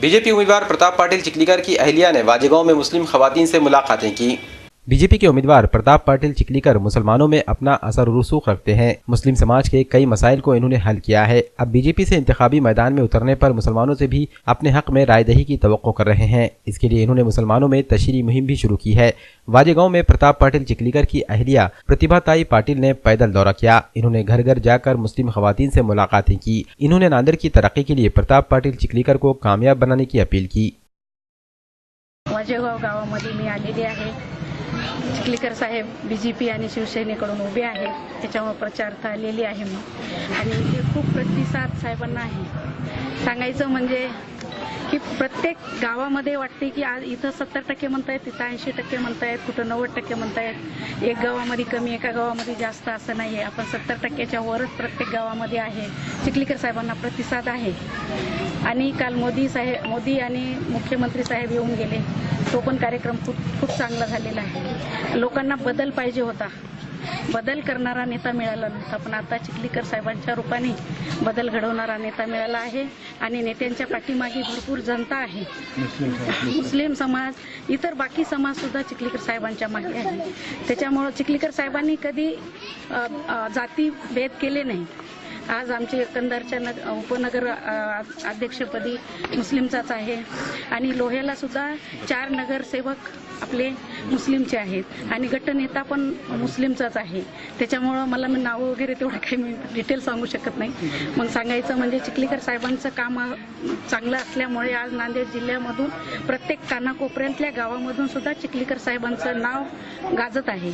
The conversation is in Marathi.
बीजेपी उम्मीदवार प्रताप पाटिल चिखलीकर की अहलिया ने वाजेगांव में मुस्लिम खवातीन से मुलाकातें की। बीजेपी के उम्मीदवार प्रताप पाटिल चिखलीकर मुसलमानों में अपना असर रसूख रखते हैं। मुस्लिम समाज के कई मसाइल को इन्होंने हल किया है। अब बीजेपी से इंतखाबी मैदान में उतरने पर मुसलमानों से भी अपने हक में रायदही की तवक्को कर रहे हैं। इसके लिए इन्होंने मुसलमानों में तशरीह मुहिम भी शुरू की है। वाजेगांव में प्रताप पाटिल चिखलीकर की अहलिया प्रतिभाताई पाटिल ने पैदल दौरा किया। इन्होंने घर घर जाकर मुस्लिम खवातीन से मुलाकातें की। इन्होंने नांदेड़ की तरक्की के लिए प्रताप पाटिल चिखलीकर को कामयाब बनाने की अपील की। वाजेगाव गावामध्ये मी आलेली आहे। चिखलीकर साहेब बीजेपी आणि शिवसेनेकडून उभे आहेत, त्याच्यामुळे प्रचारार्थ आलेली आहे मी आणि इथे खूप प्रतिसाद साहेबांना आहे। सांगायचं म्हणजे की प्रत्येक गावामध्ये वाटते की आज इथं 70% म्हणतायत, तिथं 80% म्हणतायत, कुठं 90% म्हणतायत। एक गावामध्ये कमी, एका गावामध्ये जास्त असं नाही आहे। आपण 70%च्या वरच प्रत्येक गावामध्ये आहे। चिखलीकर साहेबांना प्रतिसाद आहे आणि काल मोदी आणि मुख्यमंत्री साहेब येऊन गेले, तो पण कार्यक्रम खूप चांगला झालेला आहे। लोकांना बदल पाहिजे होता, बदल करणारा नेता मिळाला नव्हता, पण आता चिखलीकर साहेबांच्या रूपाने बदल घडवणारा नेता मिळाला आहे आणि नेत्यांच्या पाठीमागे भरपूर जनता आहे। मुस्लिम समाज, इतर बाकी समाज सुद्धा चिखलीकर साहेबांच्या मागे आहे। त्याच्यामुळे चिखलीकर साहेबांनी कधी जाती भेद केले नाही। आज आमचे कंधारच्या उपनगर अध्यक्षपदी मुस्लिमचाच आहे आणि लोह्याला सुद्धा 4 नगरसेवक आपले मुस्लिमचे आहेत आणि गटनेता पण मुस्लिमचाच आहे। त्याच्यामुळे मला मी नाव वगैरे तेवढं काही मी डिटेल सांगू शकत नाही। मग सांगायचं म्हणजे चिखलीकर साहेबांचं काम चांगलं असल्यामुळे आज नांदेड जिल्ह्यामधून प्रत्येक कानाकोपऱ्यातल्या गावामधून सुद्धा चिखलीकर साहेबांचं नाव गाजत आहे।